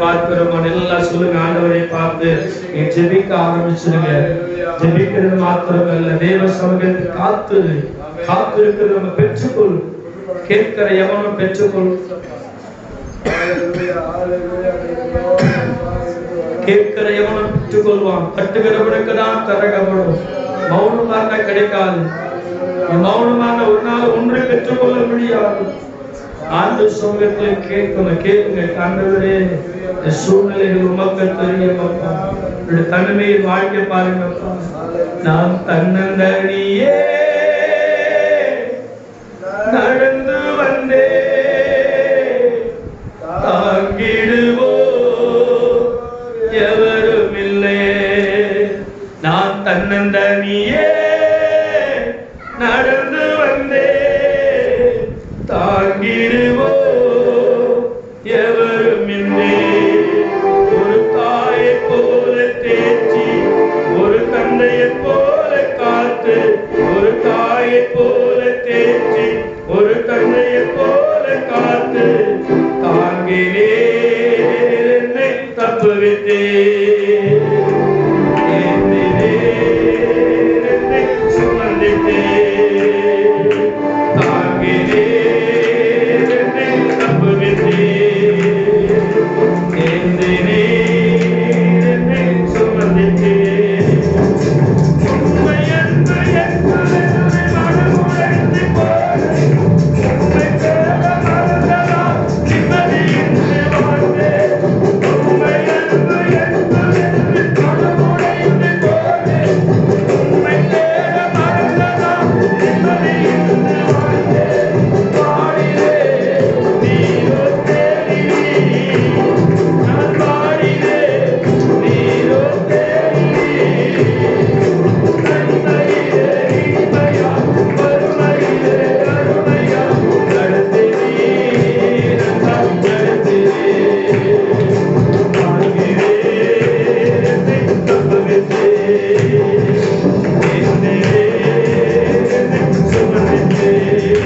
பார்க்கிறோம். எல்லாம் சொல்லுங்க, ஆண்டவரை பார்த்து ஜெபிக்க ஆரம்பிச்சிருங்க. ஜெபிக்கிறது மாத்திரமல்ல, தேவ சமூகத்தை காத்திருக்கிறது நம்ம பெற்றுக்கொள். கேட்கிற எவனும் பெற்றுக்கொள். கேட்கிற எவனும் பெற்றுக்கொள்வான். தட்டுகிறவனுக்கு தான் தரகப்படும். மௌனமாக கிடைக்காது. மௌனமான ஒரு நாள் ஒன்றை பெற்றுக்கொள்ள முடியாது. ஆண்டு சமூகத்தில் கேளுங்க. ஆண்டவரே, சூழ்நிலைகள் உமக்கு தெரியுமப்பா. தனிமையில் வாழ்க்கை பாருங்கப்பா. நான் தன்னந்தனியே நடந்து வந்தே தாங்கிடுவோ எவரும் இல்லை. நான் தன்னந்தனியே நடந்து வந்தே தாங்கிடுவோ எவரும் இல்லை. ஒரு தாயை போல தேற்றி, ஒரு தந்தையை போல காத்து, ஒரு தாயை போல தேற்றி, ஒரு தந்தையை போல காத்து தாங்கினே என்னை தப்புவித்தே. என்னை சுமந்தித்தே தாங்கினே என்னை தப்புவித்தே. என்னை சுமந்தித்தே. உண்மை அன்பு என்பதை மனமுடைந்து போய் உண்மை தேட மறந்ததால் நிம்மதியின்றி வாழ்ந்தேன். உண்மை அன்பு என்பதை மனமுடைந்து போய் உண்மை தேட மறந்ததால் நிம்மதியின்றி வாழ்ந்தேன். பாடிலே நீரோ தேடி, நான் பாடிலே நீரோ தேடி. நன்மையிலே இன்மையா, வறுமையிலே கருணையா நடத்தினீர். நான் நடத்தினீர். தாங்கினீர் என்னை தப்புவித்தீர். என்னை சுமந்தீர்.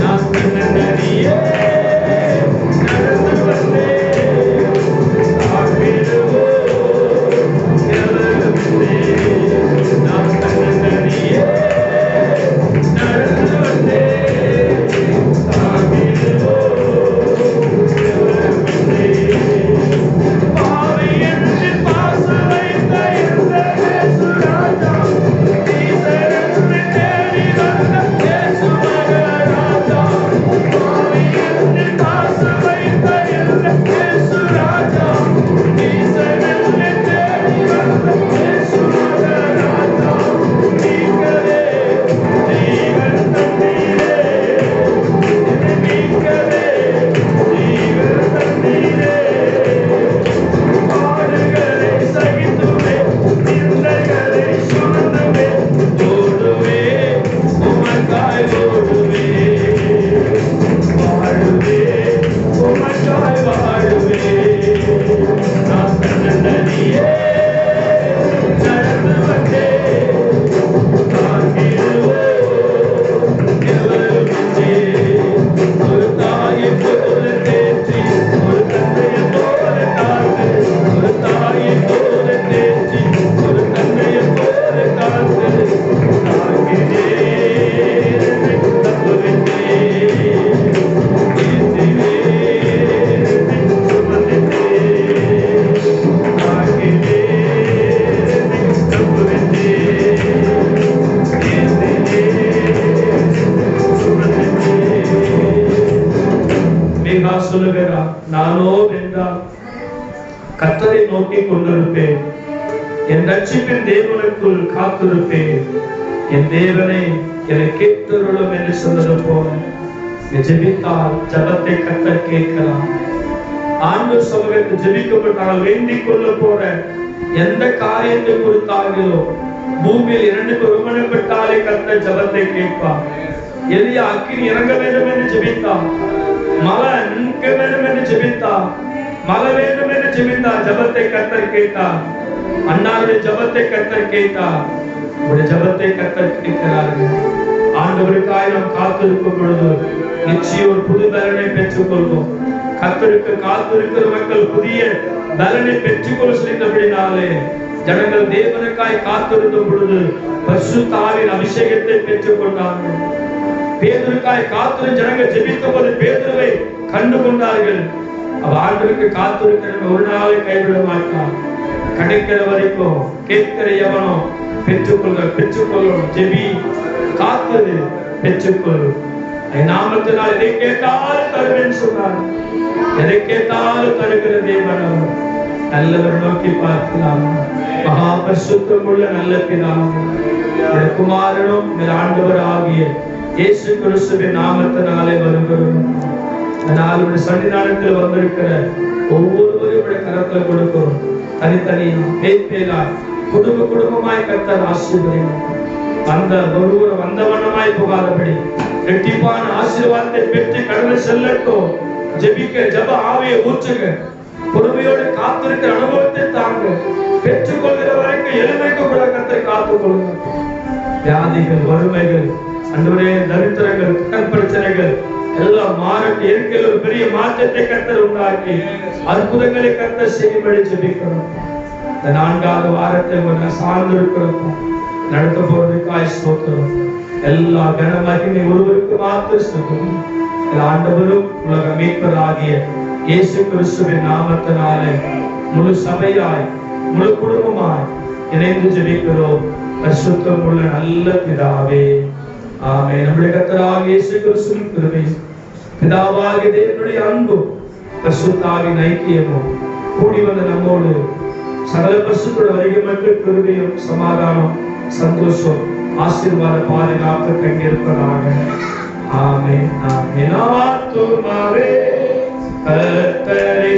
நான் தன்னந்தனியே நடந்து வந்தேன் தாங்கிடுவோ எவரும் இல்லை. நான் தன்னந்தனியே நடந்து வந்தேன் தாங்கிடுவோ எவரும் இல்லை. பாவி என்று பாசம் வைத்த இந்த இயேசு ராஜா, ஈசரென்று தேடி வந்த இயேசு மகராஜா. பாவி என்று பாசம் வைத்த இந்த இயேசு ராஜா, ஈசரென்று தேடி வந்த இயேசு மகராஜா. நீங்களே ஜீவன் தந்தீரே, என்னை நீங்களே ஜீவன் தந்தீரே. பாடுகளை சகித்துவே, நிந்தைகளை சுமந்துவே, ஓடுவே உமக்காய் ஓடுவே. வாழுவே உமக்காய் வாழுவே. நான் தன்னந்தனியே நடந்து வந்தேன் தாங்கிடுவோ எவரும் இல்லை. ஒரு தாயை போல தேற்றி, ஒரு தந்தையை போல காத்து, ஒரு தாயை போல தேற்றி, ஒரு தந்தையை போல காத்து தாங்கினே என்னை தப்புவித்தே. என்னை சுமந்தே தாங்கினே என்னை தப்புவித்தே. என்னை சுமந்தே. மேகா சொல்லுகிறார், நானோ வென்றால் கர்த்தரை நோக்கி கொண்டிருப்பேன். என் ரட்சிப்பின் தேவனுக்குள் காத்திருப்பேன். என் தேவனை என்னை கேட்டருளும் என்று சொன்னது போல ஜெபித்தால் ஜபத்தை கர்த்தர் கேட்கலாம். ஆண்டு சமூகத்தை ஜெபிக்கப்பட்டால் வேண்டிக் கொள்ள போற எந்த காரியத்தை குறித்தார்களோ பூமியில் 2 ஒருமனப்பட்டாலே கர்த்தர் ஜபத்தை கேட்பார். எலியா அக்கினி இறங்க வேண்டும் என்று ஜெபித்தார். மழை நிற்க வேண்டும் என்று ஜெபித்தார். மழை வேண்டும் என்று ஜெபித்தார். ஜபத்தை கர்த்தர் கேட்டார். அன்னாருடைய ஜபத்தை கர்த்தர் கேட்டார். உடைய ஜபத்தை கர்த்தர் கேட்கிறார்கள். ஆண்டவருக்காய் நாம் காத்திருக்கும் பொழுது நிச்சயம் ஒரு புது பலனை பெற்றுக் கொள்வோம். கர்த்தருக்கு காத்திருக்கிற மக்கள் புதிய பலனை பெற்றுக்கொள்ள சொல்லிட்டபடினாலே ஜனங்கள் தேவனுக்காய் காத்திருந்த பொழுது பரிசுத்த ஆவியின் அபிஷேகத்தை பெற்றுக் கொண்டார்கள். பேதுருக்காய் காத்திரு ஜனங்கள் ஜெபித்த போது பேதுருவை கண்டு கொண்டார்கள். அவ ஆண்டவருக்கு காத்திருக்கிற ஒரு நாளை கைவிட மாட்டான். கிடைக்கிற வரைக்கும் கேட்கிற எவனோ பெற்றுக்கொள்ளும். ஜெபி, காத்திரு, பெற்றுக்கொள்ளும். நாமத்தினால் எதை கேட்டாலும் தருவேன் சொன்னார். எதை கேட்டாலும் தருகிற தேவன் நல்லவர். நோக்கி பார்க்கலாம். மகா பரிசுத்தம் உள்ள நல்ல பிதாவே, குமாரனும் ஆண்டவர் ஆகிய இயேசு கிறிஸ்துவின் நாமத்தினாலே வருகிறோம். அதனால் சன்னிதானத்தில் வந்திருக்கிற ஒவ்வொருவரும் கரத்தில் கொடுக்கிறோம். தனித்தனி பேய்பேலா குடும்பமாய் கர்த்தர் ஆசீர்வதியும். ஒருவர் வந்தவண்ணமாய் போகாதபடி இரட்டிப்பான ஆசீர்வாதத்தை பெற்று கடந்து செல்லட்டும். ஜெபிக்க ஜெப ஆவியை ஊற்றுங்க. பொறுமையோடு காத்திருக்கிற அனுபவத்தை தாங்க. பெற்றுக்கொள்கிற வரைக்கும் எளிமைக்கு கூட கர்த்தர் காத்துக் கொள்ளுங்க. வியாதிகள், வறுமைகள், அன்றுவரே தரித்திரங்கள், கடன் பிரச்சனைகள் எல்லாம் மாறட்டு. இயற்கையில் ஒரு பெரிய மாற்றத்தை கர்த்தர் உண்டாக்கி அற்புதங்களை கர்த்தர் செய்யும்படி ஜெபிக்கிறோம். இந்த 4வது வாரத்தை சார்ந்திருக்கிறோம். நடத்த போறதுக்காய் ஸ்தோத்திரம். எல்லா கனமகிமை ஒருவருக்கு மாத்திரம் ஸ்தோத்திரம். ஆண்டவரும் உலக மீட்பர் ஆகிய இயேசு கிறிஸ்துவின் நாமத்தினாலே முழு சபையாய் முழு குடும்பமாய் இணைந்து ஜெபிக்கிறோம். பரிசுத்தம் உள்ள நல்ல பிதாவே, ஆமென். நம்முடைய கர்த்தராகிய இயேசு கிறிஸ்துவின் கிருபை, பிதாவாகிய தேவனுடைய அன்பும் பரிசுத்த ஆவியின் ஐக்கியமும் கூடி வந்த நம்மோடு சகல பரிசுத்த வருகை மக்கள் கிருபையும் சமாதானம் சந்தோஷம் ஆசீர்வாத பாதுகாப்பு கண்டிருப்பதாக. ஆமென். ஆமென். ஆத்துமாவே கர்த்தரை